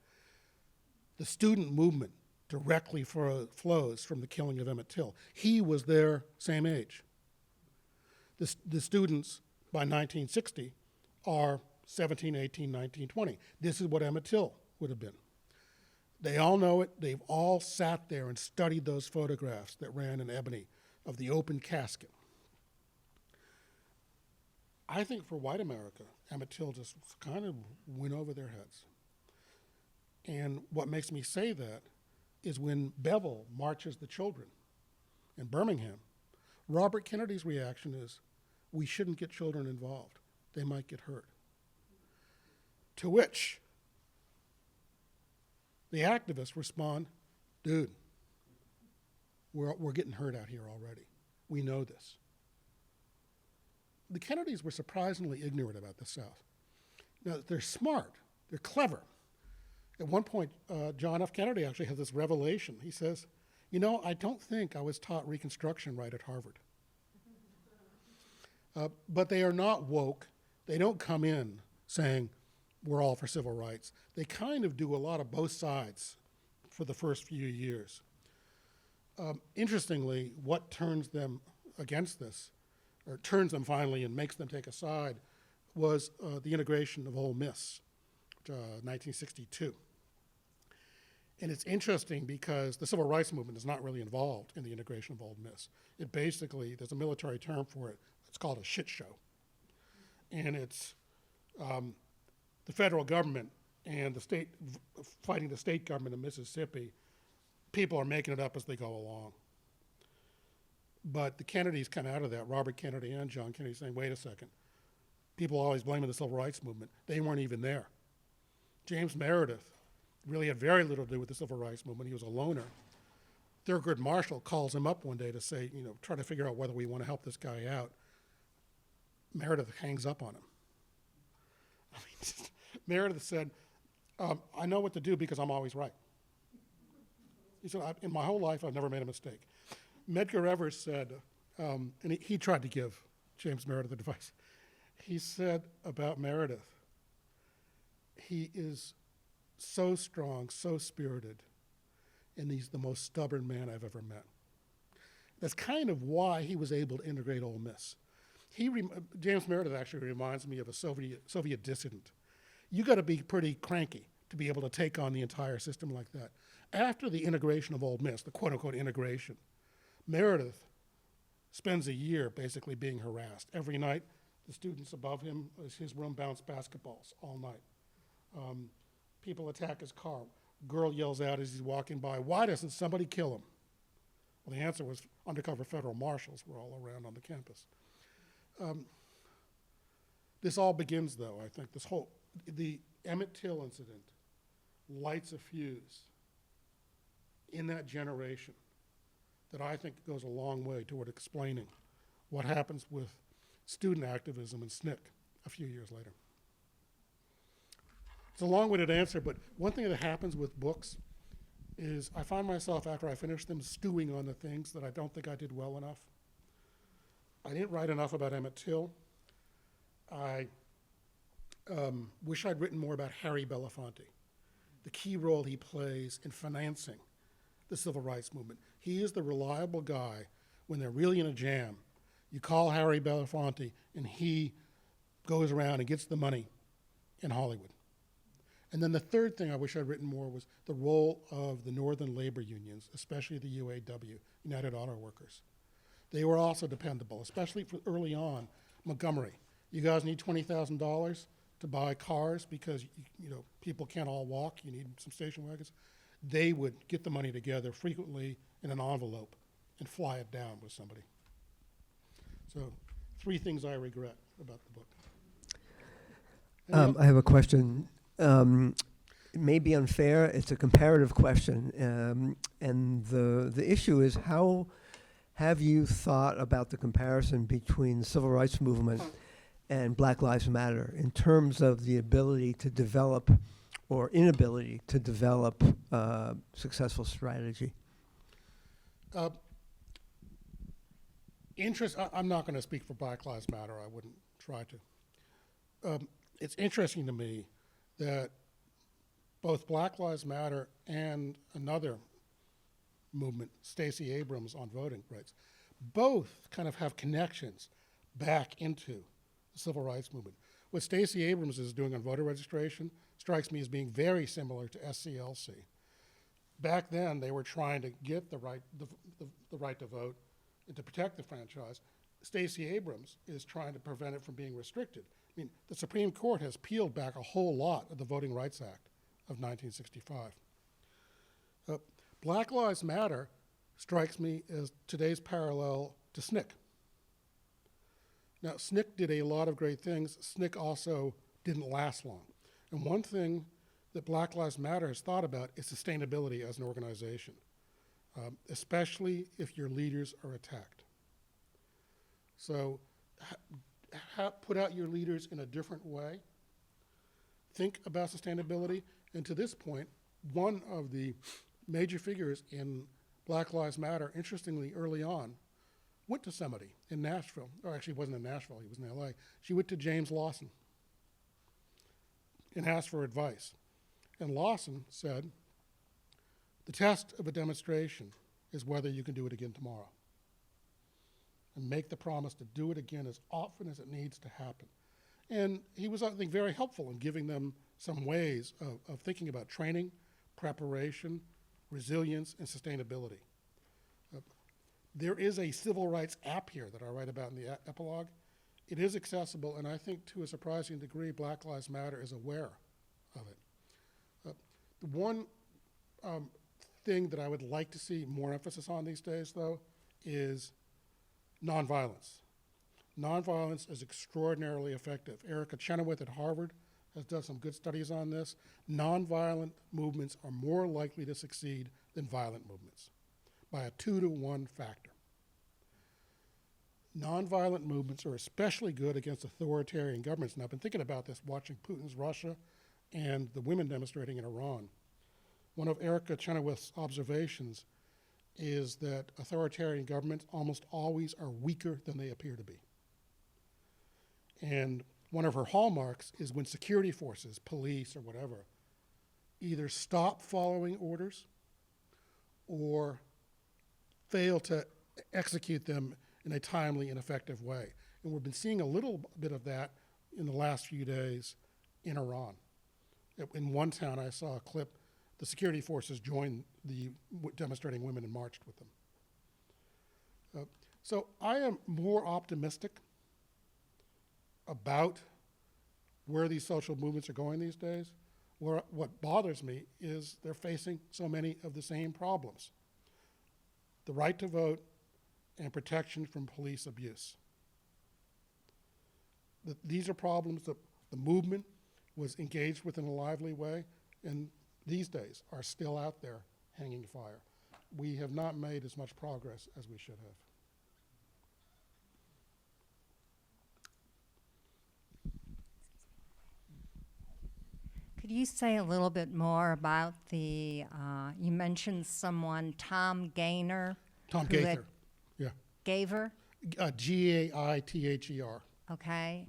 the student movement directly flows from the killing of Emmett Till. He was their same age. The students by 1960 are 17, 18, 19, 20. This is what Emmett Till would have been. They all know it. They've all sat there and studied those photographs that ran in ebony of the open casket. I think for white America, Emmett Till just kind of went over their heads. And what makes me say that is when Bevel marches the children in Birmingham, Robert Kennedy's reaction is, we shouldn't get children involved. They might get hurt. To which the activists respond, dude, we're getting hurt out here already. We know this. The Kennedys were surprisingly ignorant about the South. Now, they're smart. They're clever. At one point, John F. Kennedy actually has this revelation. He says, you know, I don't think I was taught Reconstruction right at Harvard. But they are not woke. They don't come in saying, we're all for civil rights. They kind of do a lot of both sides for the first few years. Interestingly, what turns them against this, or turns them finally and makes them take a side, was the integration of Ole Miss, 1962. And it's interesting because the civil rights movement is not really involved in the integration of Ole Miss. It basically, there's a military term for it, it's called a shit show. And it's the federal government and the state, fighting the state government of Mississippi. People are making it up as they go along. But the Kennedys come out of that, Robert Kennedy and John Kennedy, saying, wait a second. People always blaming the civil rights movement. They weren't even there. James Meredith really had very little to do with the civil rights movement. He was a loner. Thurgood Marshall calls him up one day to say, try to figure out whether we want to help this guy out. Meredith hangs up on him. I mean, Meredith said, I know what to do because I'm always right. He said, in my whole life, I've never made a mistake. Medgar Evers said, and he tried to give James Meredith advice. He said about Meredith, he is so strong, so spirited, and he's the most stubborn man I've ever met. That's kind of why he was able to integrate Ole Miss. James Meredith actually reminds me of a Soviet dissident. You got to be pretty cranky to be able to take on the entire system like that. After the integration of Ole Miss, the quote-unquote integration, Meredith spends a year basically being harassed. Every night, the students above him, his room, bounce basketballs all night. People attack his car. Girl yells out as he's walking by, "Why doesn't somebody kill him?" Well, the answer was undercover federal marshals were all around on the campus. This all begins, though, I think, the Emmett Till incident lights a fuse in that generation that I think goes a long way toward explaining what happens with student activism in SNCC a few years later. It's a long-winded answer, but one thing that happens with books is I find myself, after I finish them, stewing on the things that I don't think I did well enough. I didn't write enough about Emmett Till. I wish I'd written more about Harry Belafonte, the key role he plays in financing the civil rights movement. He is the reliable guy when they're really in a jam. You call Harry Belafonte, and he goes around and gets the money in Hollywood. And then the third thing I wish I'd written more was the role of the northern labor unions, especially the UAW, United Auto Workers. They were also dependable, especially for early on. Montgomery, you guys need $20,000 to buy cars because people can't all walk. You need some station wagons. They would get the money together frequently in an envelope and fly it down with somebody. So 3 things I regret about the book. I have a question. It may be unfair. It's a comparative question. And the issue is, how have you thought about the comparison between the civil rights movement and Black Lives Matter in terms of the ability to develop or inability to develop successful strategy? I'm not going to speak for Black Lives Matter. I wouldn't try to. It's interesting to me that both Black Lives Matter and another movement, Stacey Abrams on voting rights, both kind of have connections back into the civil rights movement. What Stacey Abrams is doing on voter registration strikes me as being very similar to SCLC. Back then, they were trying to get the right to vote and to protect the franchise. Stacey Abrams is trying to prevent it from being restricted. I mean, the Supreme Court has peeled back a whole lot of the Voting Rights Act of 1965. Black Lives Matter strikes me as today's parallel to SNCC. Now, SNCC did a lot of great things. SNCC also didn't last long. And one thing that Black Lives Matter has thought about is sustainability as an organization, especially if your leaders are attacked. So put out your leaders in a different way. Think about sustainability. And to this point, one of the major figures in Black Lives Matter, interestingly, early on, went to somebody in Nashville, or actually it wasn't in Nashville, he was in LA. She went to James Lawson and asked for advice. And Lawson said, the test of a demonstration is whether you can do it again tomorrow. And make the promise to do it again as often as it needs to happen. And he was, I think, very helpful in giving them some ways of thinking about training, preparation, resilience, and sustainability. There is a civil rights app here that I write about in the epilogue. It is accessible, and I think to a surprising degree, Black Lives Matter is aware of it. The one thing that I would like to see more emphasis on these days, though, is nonviolence. Nonviolence is extraordinarily effective. Erica Chenoweth at Harvard has done some good studies on this. Nonviolent movements are more likely to succeed than violent movements by a 2-to-1 factor. Nonviolent movements are especially good against authoritarian governments. And I've been thinking about this watching Putin's Russia and the women demonstrating in Iran. One of Erica Chenoweth's observations is that authoritarian governments almost always are weaker than they appear to be. And one of her hallmarks is when security forces, police or whatever, either stop following orders or fail to execute them in a timely and effective way. And we've been seeing a little bit of that in the last few days in Iran. In one town I saw a clip, the security forces joined the demonstrating women and marched with them. So I am more optimistic about where these social movements are going these days. What bothers me is they're facing so many of the same problems. The right to vote and protection from police abuse. These are problems that the movement was engaged with in a lively way, and these days are still out there hanging fire. We have not made as much progress as we should have. Could you say a little bit more about the, you mentioned someone, Tom Gaynor? Tom who Gaither, yeah. Gaver? Gaither. Okay.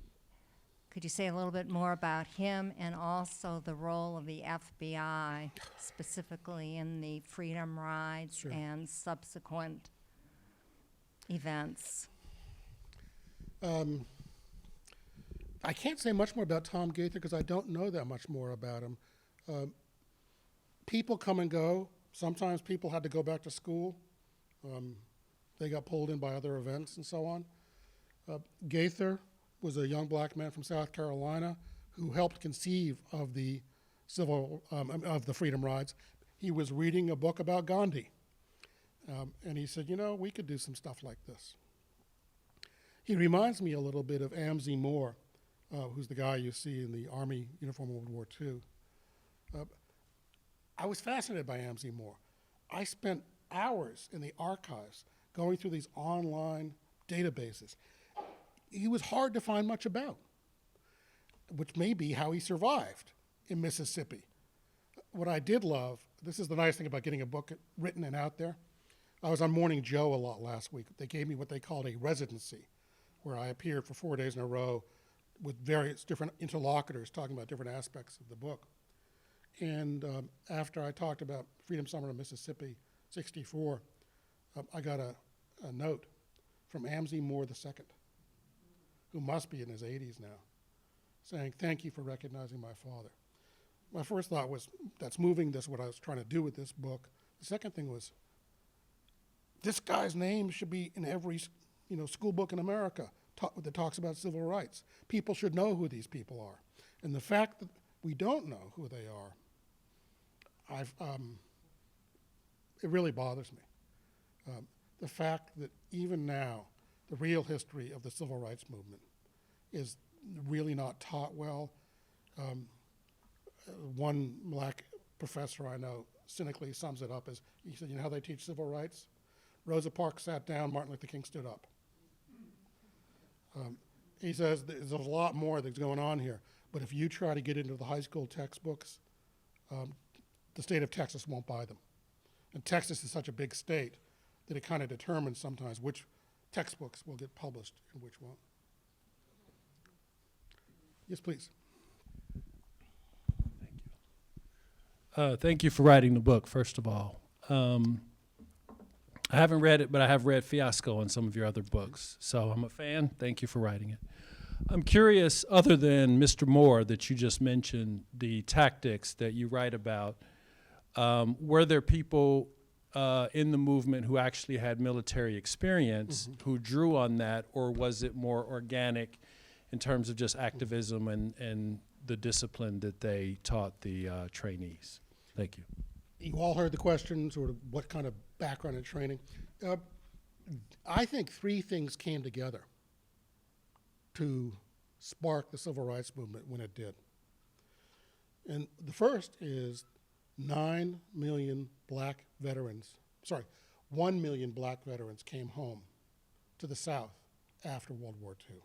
Could you say a little bit more about him and also the role of the FBI, specifically in the freedom rides Sure. and subsequent events? I can't say much more about Tom Gaither because I don't know that much more about him. People come and go. Sometimes people had to go back to school. They got pulled in by other events and so on. Gaither was a young black man from South Carolina who helped conceive of the of the freedom rides. He was reading a book about Gandhi, and he said, "You know, we could do some stuff like this." He reminds me a little bit of Amzie Moore, who's the guy you see in the Army uniform in World War II. I was fascinated by Amzie Moore. I spent hours in the archives going through these online databases. He was hard to find much about, which may be how he survived in Mississippi. What I did love, this is the nice thing about getting a book written and out there. I was on Morning Joe a lot last week. They gave me what they called a residency, where I appeared for 4 days in a row with various different interlocutors talking about different aspects of the book. And after I talked about Freedom Summer in Mississippi, 64, I got a note from Amzie Moore II, who must be in his 80s now, saying, "Thank you for recognizing my father." My first thought was, that's moving, that's what I was trying to do with this book. The second thing was, this guy's name should be in every school book in America that talks about civil rights. People should know who these people are. And the fact that we don't know who they are, it really bothers me. The fact that even now, the real history of the civil rights movement is really not taught well. One black professor I know cynically sums it up as, he said, "You know how they teach civil rights? Rosa Parks sat down, Martin Luther King stood up." He says there's a lot more that's going on here, but if you try to get into the high school textbooks, the state of Texas won't buy them. And Texas is such a big state that it kind of determines sometimes which textbooks will get published and which won't. Yes, please. Thank you for writing the book, first of all. I haven't read it, but I have read Fiasco and some of your other books. So I'm a fan. Thank you for writing it. I'm curious, other than Mr. Moore that you just mentioned, the tactics that you write about, were there people in the movement who actually had military experience who drew on that, or was it more organic in terms of just activism and the discipline that they taught the trainees? Thank you. You all heard the question, sort of what kind of background and training. I think three things came together to spark the civil rights movement when it did. And the first is 9 million black veterans, 1 million black veterans came home to the South after World War II.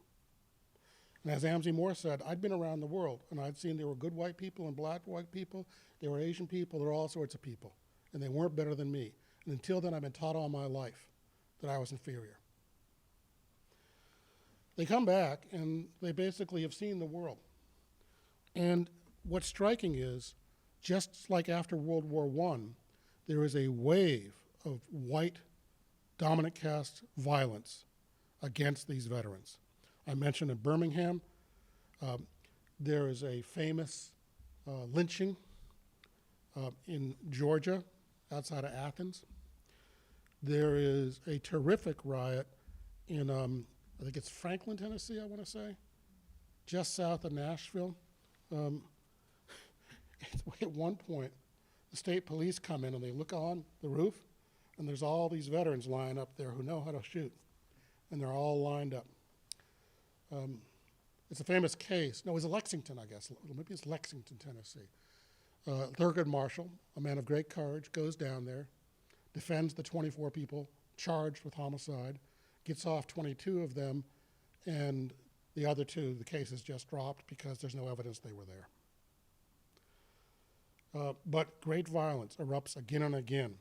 And as Amzie Moore said, I'd been around the world, and I'd seen there were good white people and black white people, there were Asian people, there were all sorts of people, and they weren't better than me. And until then, I've been taught all my life that I was inferior. They come back, and they basically have seen the world. And what's striking is, just like after World War I, there is a wave of white dominant caste violence against these veterans. I mentioned in Birmingham, there is a famous lynching in Georgia, outside of Athens. There is a terrific riot in, I think it's Franklin, Tennessee, I want to say, just south of Nashville. At one point, the state police come in and they look on the roof, and there's all these veterans lying up there who know how to shoot, and they're all lined up. It's a famous case. No, it was Lexington, I guess. Maybe it's Lexington, Tennessee. Thurgood Marshall, a man of great courage, goes down there, defends the 24 people charged with homicide, gets off 22 of them, and the other two, the case is just dropped because there's no evidence they were there. But great violence erupts again and again.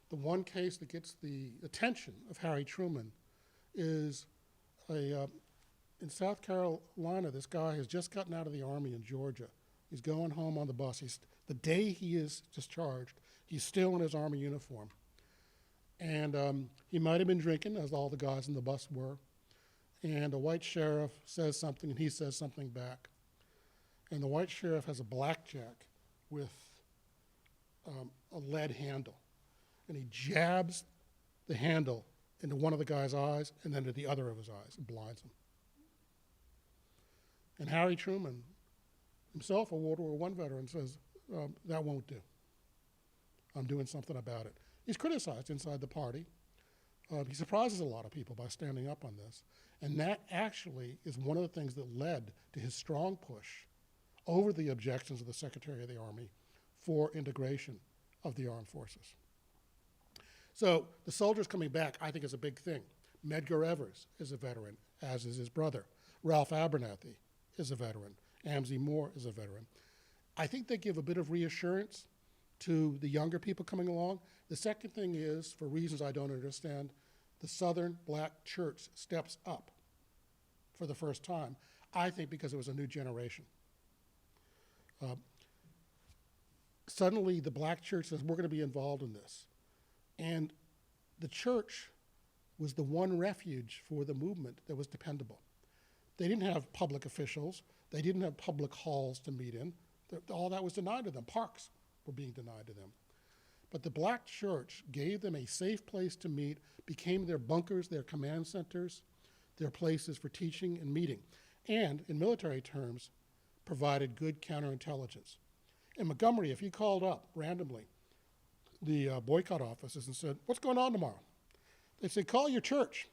The one case that gets the attention of Harry Truman is in South Carolina, this guy has just gotten out of the Army in Georgia. He's going home on the bus. The day he is discharged, he's still in his Army uniform. And he might have been drinking, as all the guys in the bus were. And a white sheriff says something, and he says something back. And the white sheriff has a blackjack with a lead handle. And he jabs the handle into one of the guy's eyes and then to the other of his eyes and blinds him. And Harry Truman, himself a World War I veteran, says, that won't do. I'm doing something about it. He's criticized inside the party. He surprises a lot of people by standing up on this. And that actually is one of the things that led to his strong push over the objections of the Secretary of the Army for integration of the armed forces. So the soldiers coming back, I think, is a big thing. Medgar Evers is a veteran, as is his brother. Ralph Abernathy is a veteran. Amzie Moore is a veteran. I think they give a bit of reassurance to the younger people coming along. The second thing is, for reasons I don't understand, the Southern black church steps up for the first time, I think because it was a new generation. Suddenly the black church says, we're going to be involved in this. And the church was the one refuge for the movement that was dependable. They didn't have public officials. They didn't have public halls to meet in. All that was denied to them. Parks were being denied to them. But the black church gave them a safe place to meet, became their bunkers, their command centers, their places for teaching and meeting, and in military terms, provided good counterintelligence. In Montgomery, if you called up randomly the boycott offices and said, what's going on tomorrow? They'd say, call your church.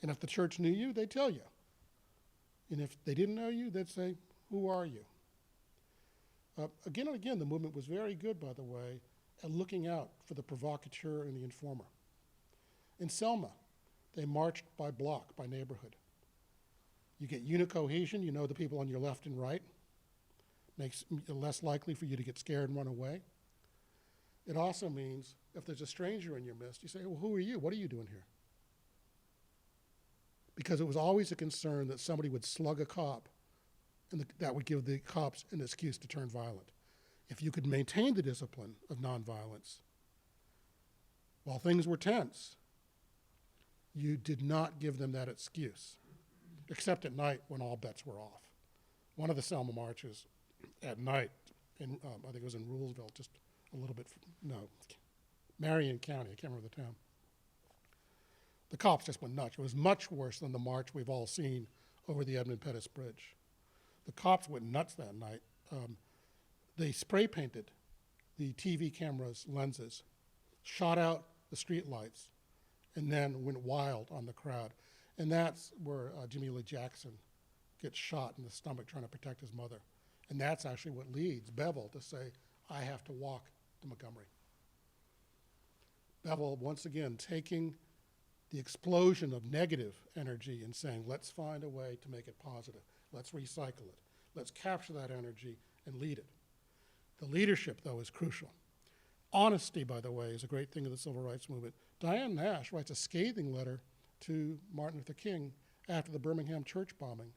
And if the church knew you, they'd tell you. And if they didn't know you, they'd say, who are you? Again and again, the movement was very good, by the way, at looking out for the provocateur and the informer. In Selma, they marched by block, by neighborhood. You get unit cohesion, you know the people on your left and right. Makes it less likely for you to get scared and run away. It also means if there's a stranger in your midst, you say, well, who are you? What are you doing here? Because it was always a concern that somebody would slug a cop, and that would give the cops an excuse to turn violent. If you could maintain the discipline of nonviolence while things were tense, you did not give them that excuse, except at night when all bets were off. One of the Selma marches at night, in, I think it was in Rulesville, just a little bit, Marion County, I can't remember the town. The cops just went nuts. It was much worse than the march we've all seen over the Edmund Pettus Bridge. The cops went nuts that night. They spray painted the TV cameras' lenses, shot out the street lights, and then went wild on the crowd. And that's where Jimmy Lee Jackson gets shot in the stomach trying to protect his mother. And that's actually what leads Bevel to say, I have to walk to Montgomery. Bevel, once again, taking the explosion of negative energy and saying, let's find a way to make it positive. Let's recycle it. Let's capture that energy and lead it. The leadership, though, is crucial. Honesty, by the way, is a great thing of the civil rights movement. Diane Nash writes a scathing letter to Martin Luther King after the Birmingham church bombing,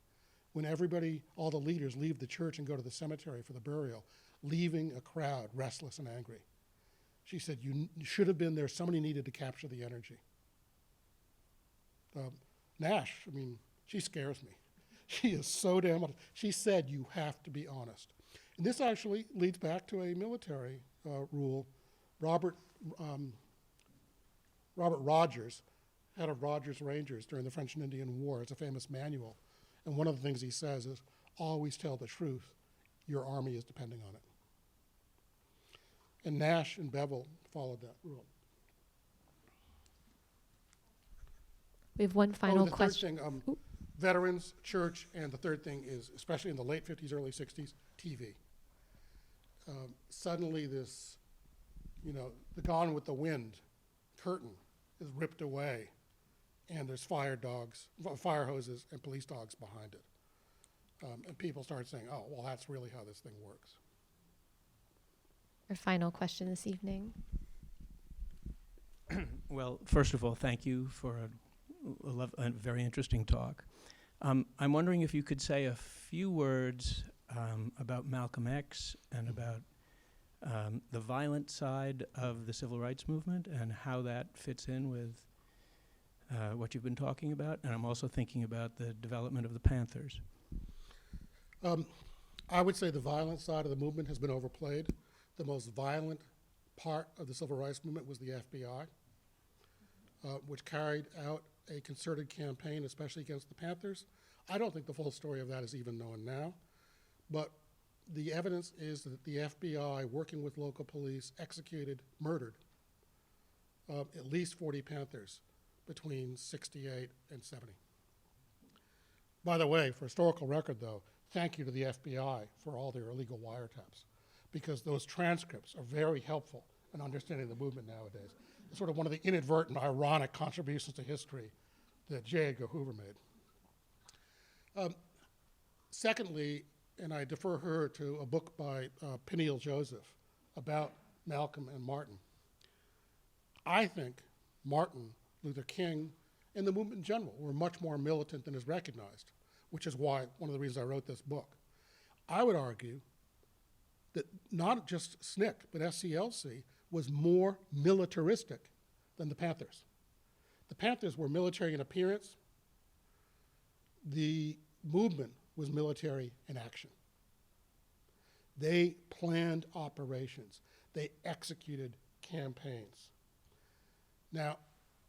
when everybody, all the leaders, leave the church and go to the cemetery for the burial, leaving a crowd restless and angry. She said, you should have been there. Somebody needed to capture the energy. Nash, I mean, she scares me. She is so damn honest. She said, you have to be honest. And this actually leads back to a military rule. Robert Rogers, head of Rogers Rangers during the French and Indian War, has a famous manual. And one of the things he says is, always tell the truth. Your army is depending on it. And Nash and Bevel followed that rule. We have one final the question. Third thing, veterans, church, and the third thing is, especially in the late 50s, early 60s, TV. Suddenly this, the Gone with the Wind curtain is ripped away, and there's fire hoses and police dogs behind it. And people start saying, oh, well, that's really how this thing works. Our final question this evening. Well, first of all, thank you for a very interesting talk. I'm wondering if you could say a few words about Malcolm X and about the violent side of the civil rights movement and how that fits in with what you've been talking about. And I'm also thinking about the development of the Panthers. I would say the violent side of the movement has been overplayed. The most violent part of the civil rights movement was the FBI, which carried out a concerted campaign, especially against the Panthers. I don't think the full story of that is even known now, but the evidence is that the FBI, working with local police, murdered at least 40 Panthers between 68 and 70. By the way, for historical record though, thank you to the FBI for all their illegal wiretaps, because those transcripts are very helpful in understanding the movement nowadays. It's sort of one of the inadvertent, ironic contributions to history that J. Edgar Hoover made. Secondly, and I defer her to a book by Peniel Joseph about Malcolm and Martin. I think Martin Luther King and the movement in general were much more militant than is recognized, which is why one of the reasons I wrote this book. I would argue that not just SNCC, but SCLC was more militaristic than the Panthers. The Panthers were military in appearance. The movement was military in action. They planned operations. They executed campaigns. Now,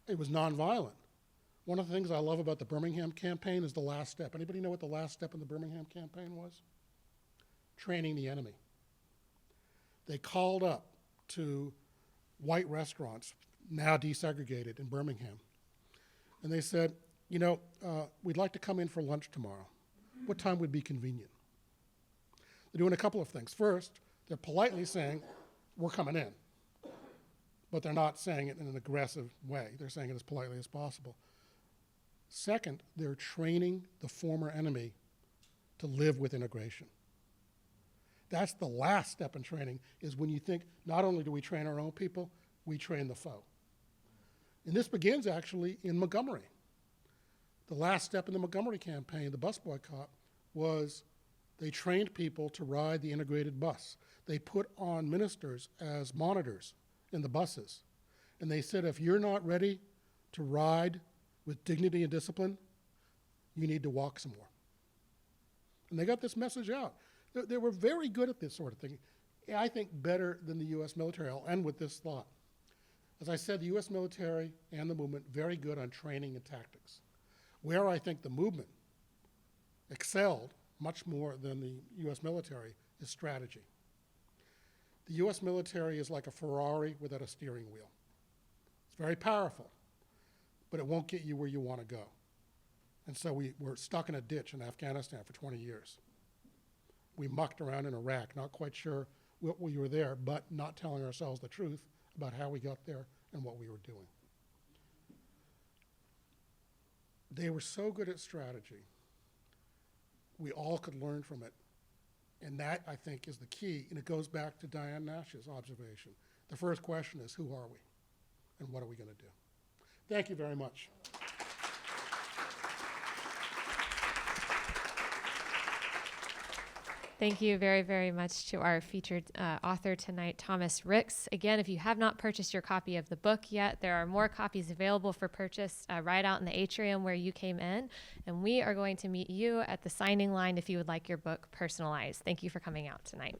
it was nonviolent. One of the things I love about the Birmingham campaign is the last step. Anybody know what the last step in the Birmingham campaign was? Training the enemy. They called up to white restaurants, now desegregated in Birmingham, and they said, we'd like to come in for lunch tomorrow. What time would be convenient? They're doing a couple of things. First, they're politely saying, we're coming in, but they're not saying it in an aggressive way. They're saying it as politely as possible. Second, they're training the former enemy to live with integration. That's the last step in training, is when you think, not only do we train our own people, we train the foe. And this begins actually in Montgomery. The last step in the Montgomery campaign, the bus boycott, was they trained people to ride the integrated bus. They put on ministers as monitors in the buses. And they said, if you're not ready to ride with dignity and discipline, you need to walk some more. And they got this message out. They were very good at this sort of thing. I think better than the US military. I'll end with this thought. As I said, the US military and the movement, very good on training and tactics. Where I think the movement excelled much more than the US military is strategy. The US military is like a Ferrari without a steering wheel. It's very powerful, but it won't get you where you want to go. And so we were stuck in a ditch in Afghanistan for 20 years. We mucked around in Iraq, not quite sure we were there, but not telling ourselves the truth about how we got there and what we were doing. They were so good at strategy. We all could learn from it. And that, I think, is the key. And it goes back to Diane Nash's observation. The first question is, who are we? And what are we going to do? Thank you very much. Thank you very, very much to our featured author tonight, Thomas Ricks. Again, if you have not purchased your copy of the book yet, there are more copies available for purchase right out in the atrium where you came in. And we are going to meet you at the signing line if you would like your book personalized. Thank you for coming out tonight.